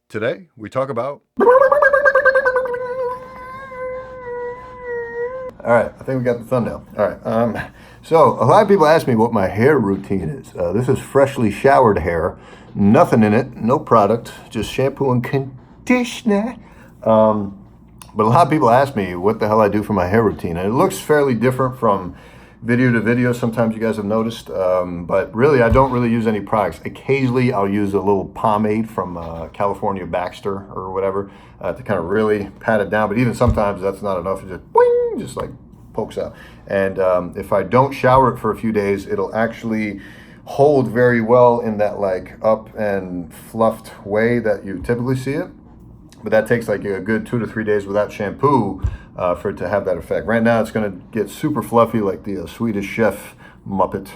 Today, we talk about... All right, I think we got the thumbnail. All right, so a lot of people ask me what my hair routine is. This is freshly showered hair, nothing in it, no product, just shampoo and conditioner. But a lot of people ask me what the hell I do for my hair routine, and it looks fairly different from video to video. Sometimes you guys have noticed, but really I don't really use any products. Occasionally I'll use a little pomade from California Baxter or whatever to kind of really pat it down, but even sometimes that's not enough. It just boing, just like pokes out. And if I don't shower it for a few days, it'll actually hold very well in that like up and fluffed way that you typically see it. But that takes like a good 2 to 3 days without shampoo for it to have that effect. Right now it's going to get super fluffy like the Swedish Chef Muppet,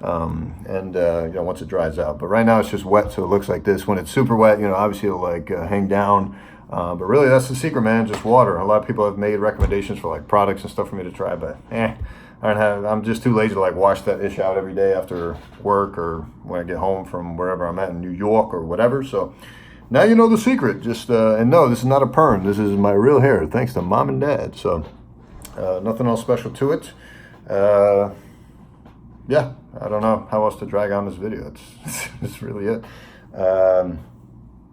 once it dries out. But right now it's just wet, so it looks like this. When it's super wet, obviously it'll like hang down. But really that's the secret, man, just water. A lot of people have made recommendations for like products and stuff for me to try, but I'm just too lazy to like wash that ish out every day after work or when I get home from wherever I'm at in New York or whatever. So now you know the secret. Just and no, this is not a perm. This is my real hair, thanks to mom and dad. So nothing else special to it. Yeah, I don't know how else to drag on this video. That's really it.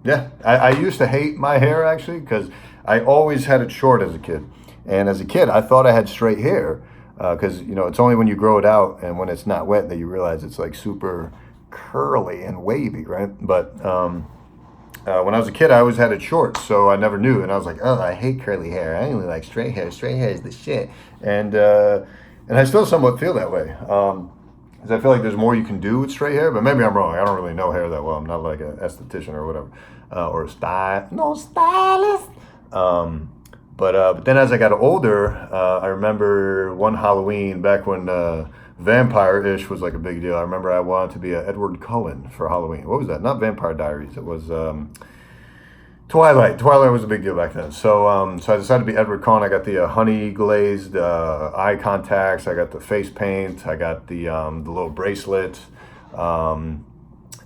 Yeah, I used to hate my hair actually because I always had it short as a kid. And as a kid, I thought I had straight hair because it's only when you grow it out and when it's not wet that you realize it's like super curly and wavy, right? But when I was a kid, I always had it short, so I never knew. And I was like, oh, I hate curly hair. I only like straight hair. Straight hair is the shit. And I still somewhat feel that way. Because I feel like there's more you can do with straight hair, but maybe I'm wrong. I don't really know hair that well. I'm not like an esthetician or whatever, or a stylist. But then as I got older, I remember one Halloween back when vampire-ish was like a big deal. I remember I wanted to be a Edward Cullen for Halloween. What was that? Not Vampire Diaries. It was Twilight. Twilight was a big deal back then. So I decided to be Edward Cullen. I got the honey glazed eye contacts. I got the face paint. I got the little bracelet. And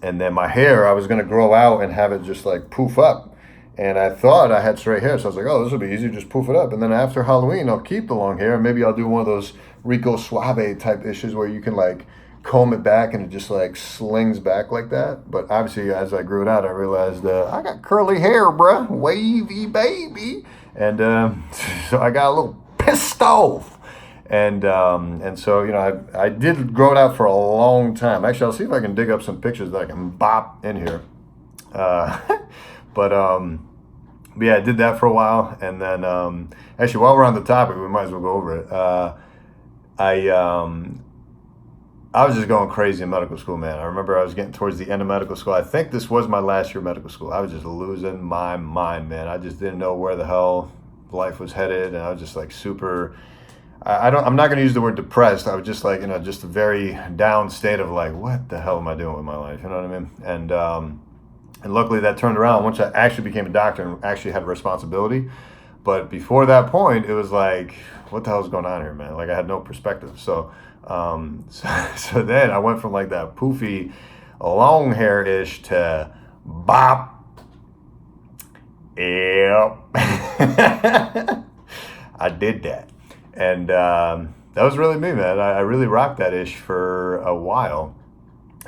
then my hair, I was going to grow out and have it just like poof up. And I thought I had straight hair, so I was like, oh, this will be easy, just poof it up. And then after Halloween, I'll keep the long hair. Maybe I'll do one of those Rico Suave type issues where you can like comb it back and it just like slings back like that. But obviously, as I grew it out, I realized I got curly hair, bruh, wavy baby. And so I got a little pissed off. And so, I did grow it out for a long time. Actually, I'll see if I can dig up some pictures that I can bop in here. But yeah, I did that for a while, and then actually, while we're on the topic, we might as well go over it. I was just going crazy in medical school, man. I remember I was getting towards the end of medical school. I think this was my last year of medical school. I was just losing my mind, man. I just didn't know where the hell life was headed, and I was just like super. I'm not going to use the word depressed. I was just like just a very down state of like, what the hell am I doing with my life? You know what I mean? And luckily that turned around once I actually became a doctor and actually had a responsibility. But before that point, it was like, what the hell is going on here, man? Like I had no perspective. So then I went from like that poofy, long hair-ish to bop. Yep. I did that. And that was really me, man. I really rocked that ish for a while.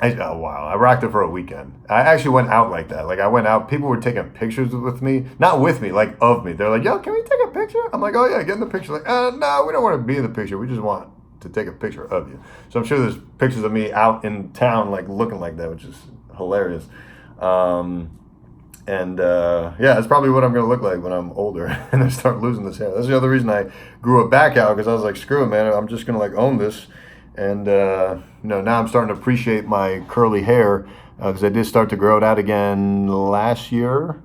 I rocked it for a weekend. I actually went out like that. Like I went out, people were taking pictures with me, not with me, like of me. They're like, yo, can we take a picture? I'm like, oh yeah, get in the picture. Like, no, we don't want to be in the picture. We just want to take a picture of you. So I'm sure there's pictures of me out in town, like looking like that, which is hilarious. Yeah, that's probably what I'm going to look like when I'm older and I start losing this hair. That's the other reason I grew it back out, because I was like, screw it, man. I'm just going to like own this. And, now I'm starting to appreciate my curly hair because I did start to grow it out again last year.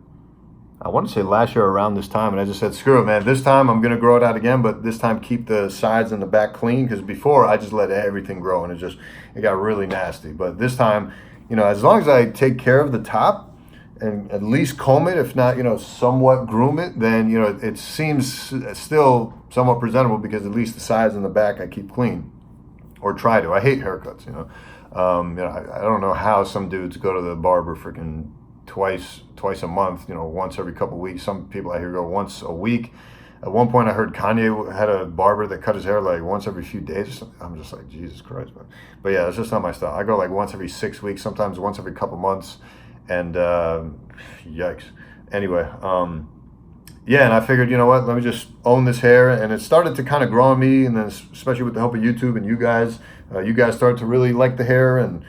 I want to say last year around this time. And I just said, screw it, man. This time I'm going to grow it out again, but this time keep the sides and the back clean, because before I just let everything grow and it got really nasty. But this time, as long as I take care of the top and at least comb it, if not, somewhat groom it, then, it seems still somewhat presentable, because at least the sides and the back I keep clean. Or try to. I hate haircuts, I don't know how some dudes go to the barber freaking twice a month, once every couple weeks. Some people I hear go once a week. At one point I heard Kanye had a barber that cut his hair like once every few days. I'm just like, Jesus Christ, man. But yeah, it's just not my style. I go like once every 6 weeks, sometimes once every couple months, and yikes. Anyway, yeah, and I figured, you know what, let me just own this hair, and it started to kind of grow on me, and then especially with the help of YouTube and you guys started to really like the hair, and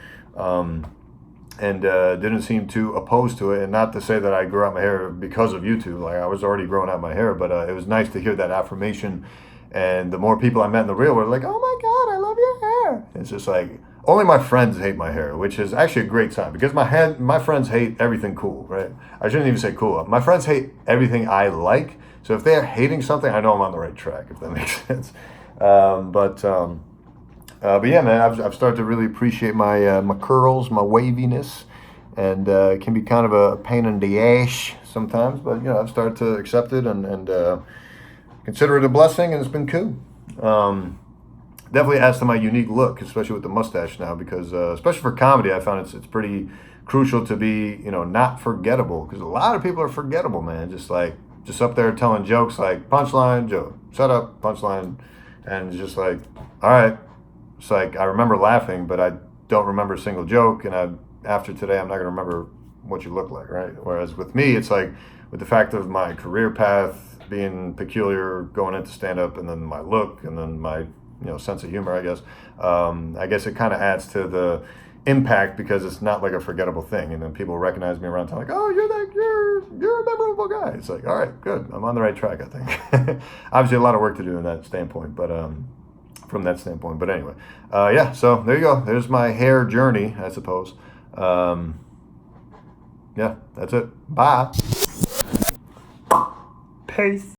didn't seem too opposed to it. And not to say that I grew out my hair because of YouTube, like I was already growing out my hair, but it was nice to hear that affirmation. And the more people I met in the real world, like, oh my God, I love your hair. It's just like, only my friends hate my hair, which is actually a great sign, because my friends hate everything cool, right? I shouldn't even say cool. My friends hate everything I like. So if they're hating something, I know I'm on the right track, if that makes sense. But yeah, man, I've started to really appreciate my curls, my waviness, and it can be kind of a pain in the ass sometimes, but I've started to accept it and consider it a blessing, and it's been cool. Definitely adds to my unique look, especially with the mustache now, because especially for comedy, I found it's pretty crucial to be not forgettable, because a lot of people are forgettable, man. Just up there telling jokes, like punchline, joke, shut up, punchline, and just like, all right. It's like I remember laughing, but I don't remember a single joke, and after today, I'm not going to remember what you look like, right? Whereas with me, it's like with the fact of my career path being peculiar, going into stand-up, and then my look, and then my sense of humor, I guess. I guess it kind of adds to the impact, because it's not like a forgettable thing, and then people recognize me around town, like, oh, you're a memorable guy. It's like, all right, good, I'm on the right track, I think. Obviously, a lot of work to do in that standpoint, but from that standpoint. But anyway, yeah, so there you go. There's my hair journey, I suppose. Yeah, that's it. Bye. Peace.